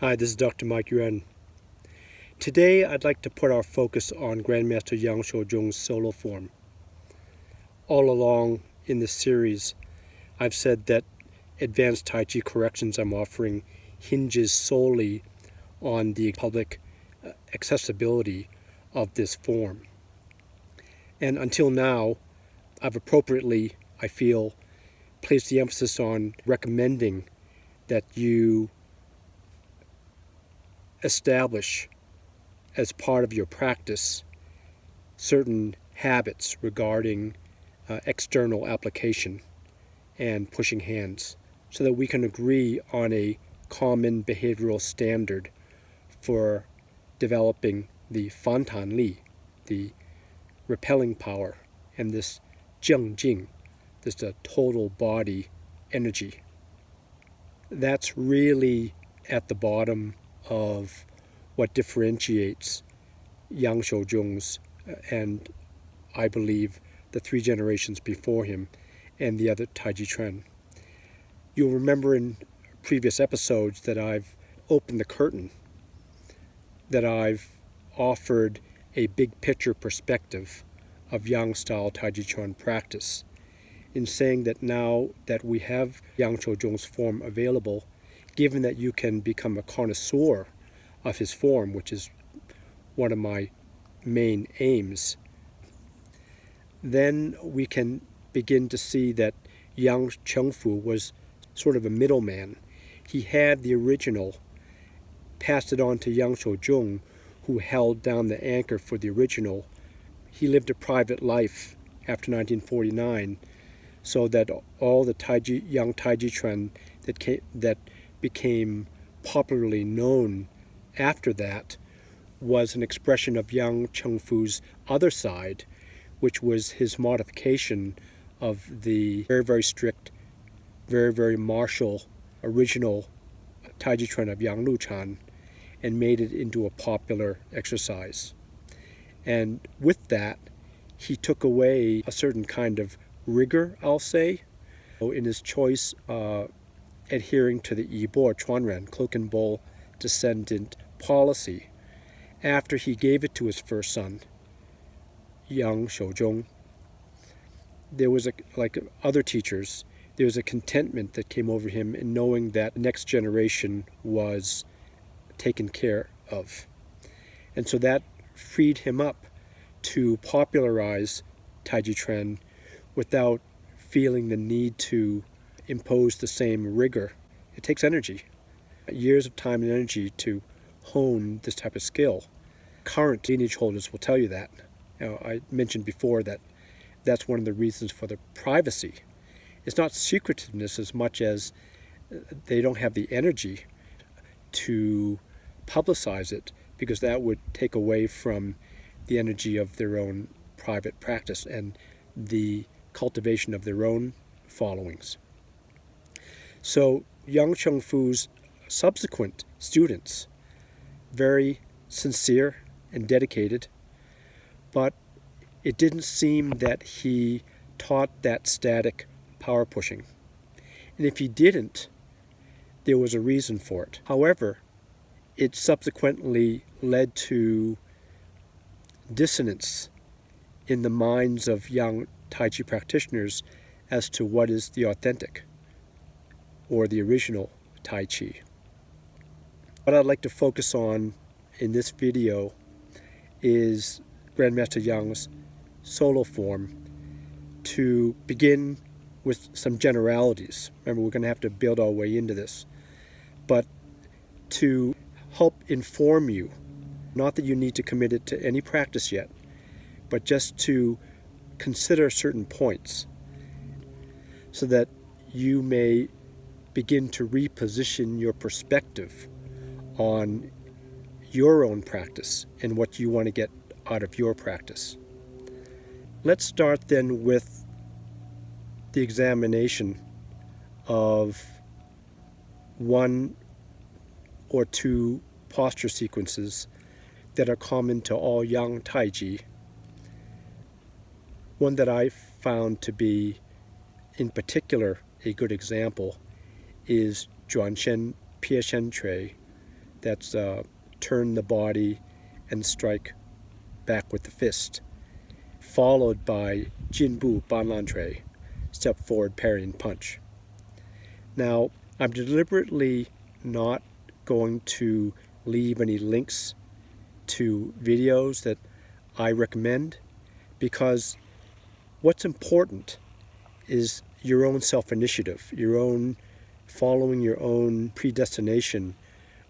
Hi, this is Dr. Mike Yuan. Today I'd like to put our focus on Grandmaster Yang Sau Chung's solo form. All along in this series, I've said that advanced Tai Chi corrections I'm offering hinges solely on the public accessibility of this form. And until now, I've appropriately, I feel, placed the emphasis on recommending that you establish as part of your practice certain habits regarding external application and pushing hands so that we can agree on a common behavioral standard for developing the Fantan Li, the repelling power, and this Zheng Jing, this total body energy. That's really at the bottom of what differentiates Yang Sau Chung's and I believe the three generations before him and the other Taiji trend. You'll remember in previous episodes that I've opened the curtain, that I've offered a big picture perspective of Yang style Taiji Chuan practice in saying that now that we have Yang Sau Chung's form available, given that you can become a connoisseur of his form, which is one of my main aims, then we can begin to see that Yang Chengfu was sort of a middleman. He had the original, passed it on to Yang Sau Chung, who held down the anchor for the original. He lived a private life after 1949, so that all the young Taiji trend that became popularly known after that was an expression of Yang Chengfu's other side, which was his modification of the very, very strict, very, very martial original Taiji trend of Yang Luchan and made it into a popular exercise. And with that, he took away a certain kind of rigor, I'll say, in his choice adhering to the Ep.4 Chuanren, cloak and bowl descendant policy after he gave it to his first son, Yang Sau Chung. There was, like other teachers, there was a contentment that came over him in knowing that the next generation was taken care of. And so that freed him up to popularize Taiji Chuan without feeling the need to impose the same rigor. It takes energy, years of time and energy to hone this type of skill. Current lineage holders will tell you that. I mentioned before that that's one of the reasons for the privacy. It's not secretiveness as much as they don't have the energy to publicize it, because that would take away from the energy of their own private practice and the cultivation of their own followings. So Yang Chengfu's subsequent students, very sincere and dedicated, but it didn't seem that he taught that static power pushing. And if he didn't, there was a reason for it. However, it subsequently led to dissonance in the minds of young Tai Chi practitioners as to what is the authentic or the original Tai Chi. What I'd like to focus on in this video is Grandmaster Yang's solo form, to begin with some generalities. Remember, we're going to have to build our way into this, but to help inform you, not that you need to commit it to any practice yet, but just to consider certain points so that you may begin to reposition your perspective on your own practice and what you want to get out of your practice. Let's start then with the examination of one or two posture sequences that are common to all young Taiji. One that I found to be in particular a good example is Zhuanshen Pieshen Chui, That's turn the body and strike back with the fist, followed by Jinbu Banlan Trei, step forward parry and punch. Now, I'm deliberately not going to leave any links to videos that I recommend, because what's important is your own self-initiative, your own following your own predestination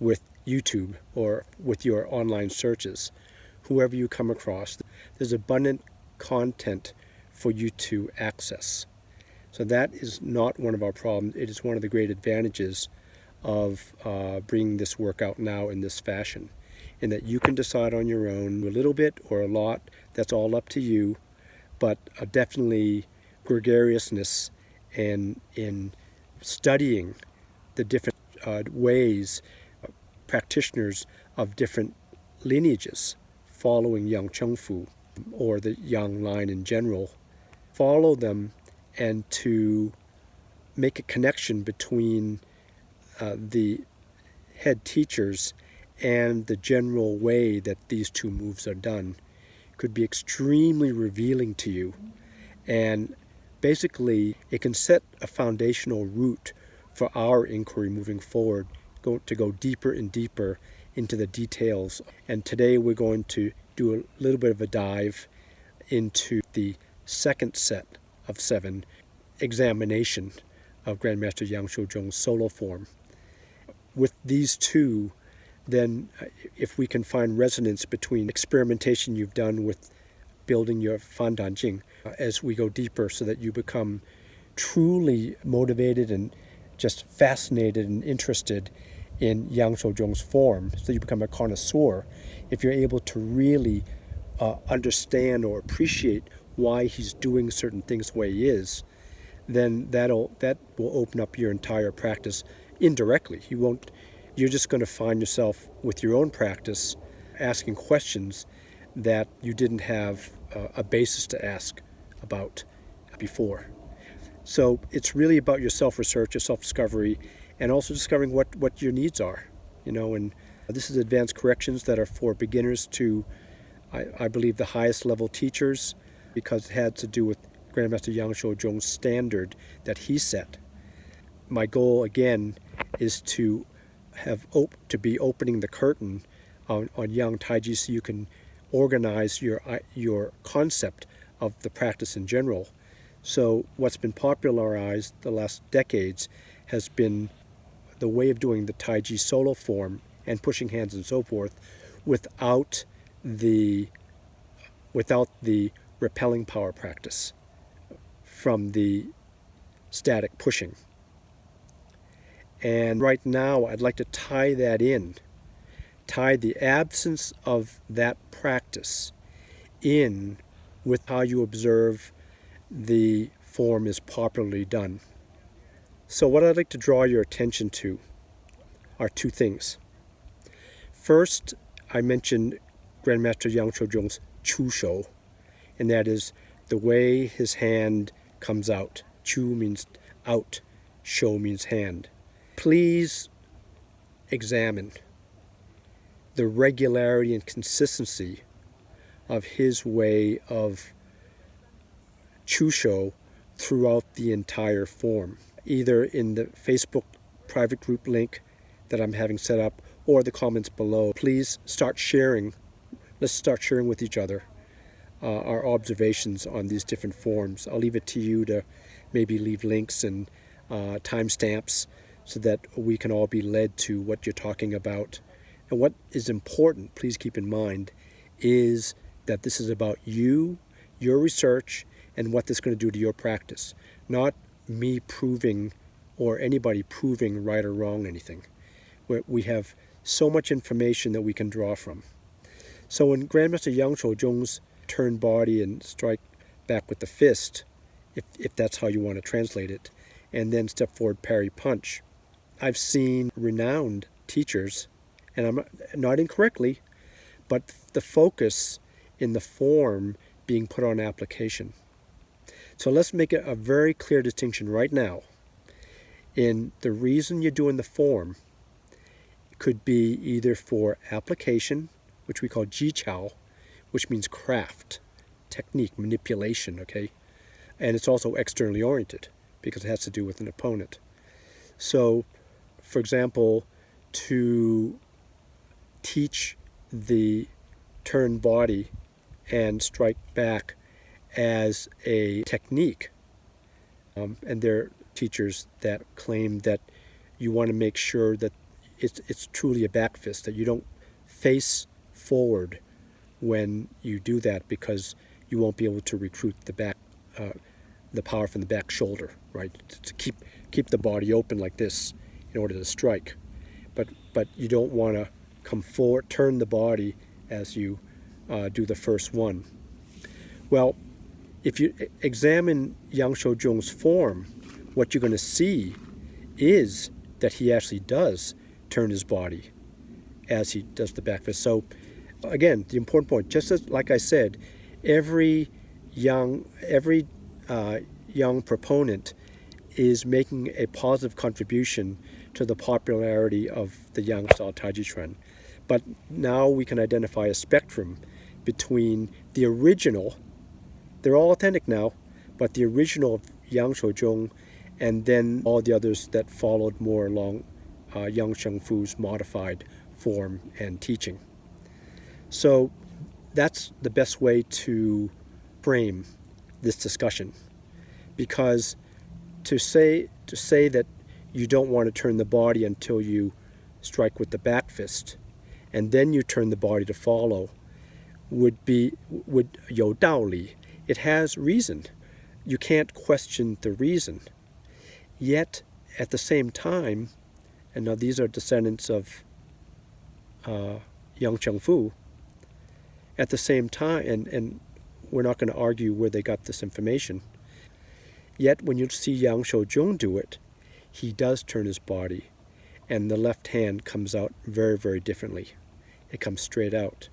with YouTube or with your online searches. Whoever you come across, there's abundant content for you to access. So that is not one of our problems. It is one of the great advantages of bringing this work out now in this fashion, in that you can decide on your own, a little bit or a lot. That's all up to you, but definitely gregariousness and in studying the different ways, practitioners of different lineages following Yang Chengfu or the Yang line in general, follow them, and to make a connection between the head teachers and the general way that these two moves are done could be extremely revealing to you. And basically, it can set a foundational root for our inquiry moving forward, to go deeper and deeper into the details. And today we're going to do a little bit of a dive into the second set of 7, examination of Grandmaster Yang Sau Chung's solo form. With these two, then if we can find resonance between experimentation you've done with building your Fandan Jing as we go deeper, so that you become truly motivated and just fascinated and interested in Yang Sau Chung's form, so you become a connoisseur, if you're able to really understand or appreciate why he's doing certain things the way he is, then that will open up your entire practice indirectly. You're just going to find yourself with your own practice asking questions that you didn't have a basis to ask about before. So it's really about your self-research, your self-discovery, and also discovering what your needs are. And this is advanced corrections that are for beginners to, I believe, the highest level teachers, because it had to do with Grandmaster Yang Sau Chung's standard that he set. My goal, again, is to be opening the curtain on Yang Taiji, so you can organize your concept of the practice in general. So what's been popularized the last decades has been the way of doing the Taiji solo form and pushing hands and so forth without the repelling power practice from the static pushing. And right now I'd like to tie the absence of that practice in with how you observe the form is popularly done. So what I'd like to draw your attention to are two things. First, I mentioned Grandmaster Yang Sau Chung's tuishou, and that is the way his hand comes out. Chu means out, shou means hand. Please examine the regularity and consistency of his way of tuishou throughout the entire form, either in the Facebook private group link that I'm having set up or the comments below. Please start sharing. Let's start sharing with each other our observations on these different forms. I'll leave it to you to maybe leave links and timestamps so that we can all be led to what you're talking about. And what is important, please keep in mind, is that this is about you, your research, and what this is going to do to your practice, not me proving or anybody proving right or wrong anything. We have so much information that we can draw from. So in Grandmaster Yang Sau Chung's turn body and strike back with the fist, if that's how you want to translate it, and then step forward parry punch, I've seen renowned teachers, and I'm not incorrectly, but the focus in the form being put on application. So let's make a very clear distinction right now. In the reason you're doing the form could be either for application, which we call jiqiao, which means craft, technique, manipulation, okay? And it's also externally oriented because it has to do with an opponent. So, for example, to teach the turn body and strike back as a technique, and there are teachers that claim that you want to make sure that it's truly a back fist, that you don't face forward when you do that, because you won't be able to recruit the power from the back shoulder, right? To keep the body open like this in order to strike. But you don't want to come forward, turn the body as you do the first one. Well, if you examine Yang Sau Chung's form, what you're going to see is that he actually does turn his body as he does the back fist. So again, the important point, just as like I said, every young proponent is making a positive contribution to the popularity of the Yang Sau Taiji Chuan. But now we can identify a spectrum between the original, they're all authentic now, but the original of Yang Sau Chung, and then all the others that followed more along Yang Shengfu's modified form and teaching. So that's the best way to frame this discussion, because to say that you don't want to turn the body until you strike with the back fist, and then you turn the body to follow, would 有道理. It has reason. You can't question the reason. Yet, at the same time, and now these are descendants of Yang Shengfu, at the same time, and we're not going to argue where they got this information, yet when you see Yang Sau Chung do it, he does turn his body, and the left hand comes out very, very differently. It comes straight out.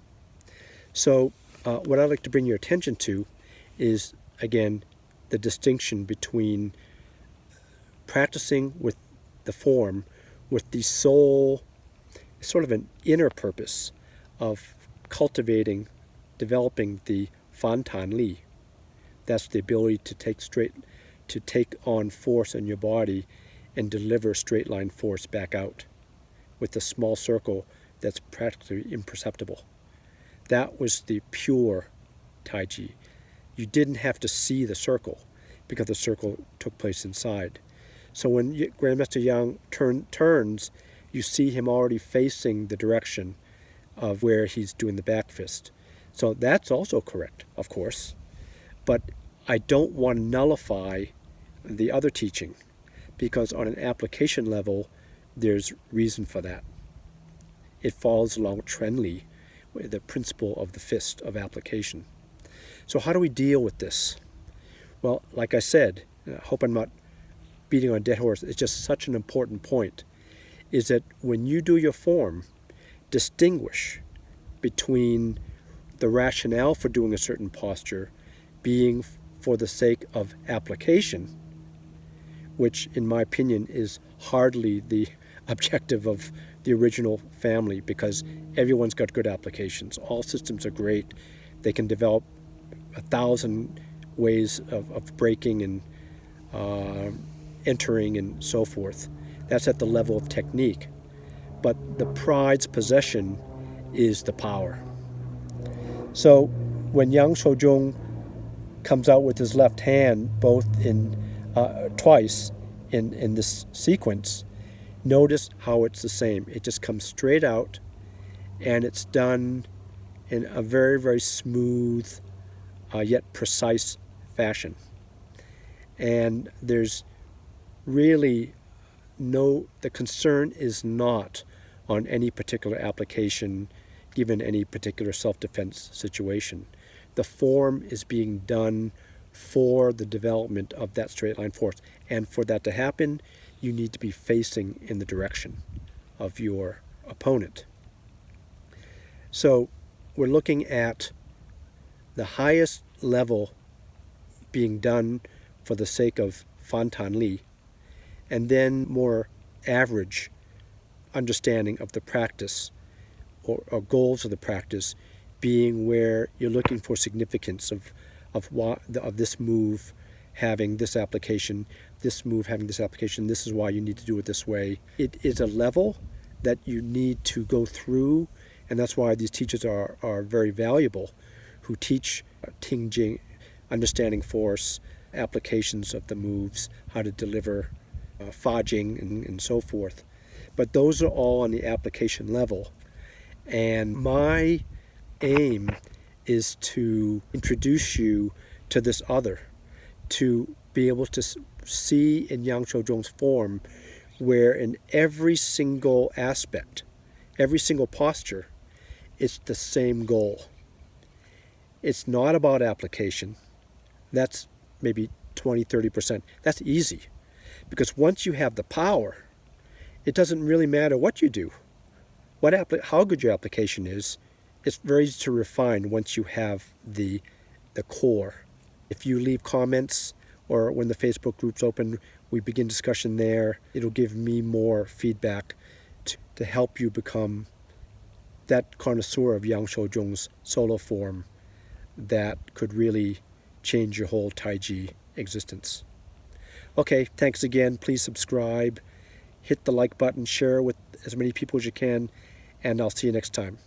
So what I'd like to bring your attention to is, again, the distinction between practicing with the form with the sole, sort of an inner purpose of cultivating, developing the fan tan li. That's the ability to take on force in your body and deliver straight line force back out with a small circle that's practically imperceptible. That was the pure Taiji. You didn't have to see the circle because the circle took place inside. So when Grandmaster Yang turns, you see him already facing the direction of where he's doing the back fist. So that's also correct, of course. But I don't want to nullify the other teaching, because on an application level, there's reason for that. It follows along Trenli, the principle of the fist of application. So how do we deal with this? Well, like I said, I hope I'm not beating on a dead horse, it's just such an important point, is that when you do your form, distinguish between the rationale for doing a certain posture being for the sake of application, which in my opinion is hardly the objective of the original family, because everyone's got good applications. All systems are great. They can develop 1,000 ways of breaking and entering and so forth. That's at the level of technique. But the pride's possession is the power. So when Yang Sau Chung comes out with his left hand, both in twice in this sequence, notice how it's the same. It just comes straight out, and it's done in a very, very smooth yet precise fashion. And there's really the concern is not on any particular application given any particular self-defense situation. The form is being done for the development of that straight line force. And for that to happen, you need to be facing in the direction of your opponent. So we're looking at the highest level being done for the sake of fan tan li, and then more average understanding of the practice or goals of the practice being where you're looking for significance of this move having this application, this move having this application, this is why you need to do it this way. It is a level that you need to go through, and that's why these teachers are very valuable, who teach Ting Jing, understanding force, applications of the moves, how to deliver Fa Jing, and so forth. But those are all on the application level. And my aim is to introduce you to this other, to be able to see in Yang Sau Chung's form where in every single aspect, every single posture, it's the same goal. It's not about application. That's maybe 20, 30%. That's easy. Because once you have the power, it doesn't really matter what you do, how good your application is. It's very easy to refine once you have the core. If you leave comments or when the Facebook group's open, we begin discussion there. It'll give me more feedback to help you become that connoisseur of Yang Sau Chung's solo form that could really change your whole Taiji existence. Okay, thanks again. Please subscribe, hit the like button, share with as many people as you can, and I'll see you next time.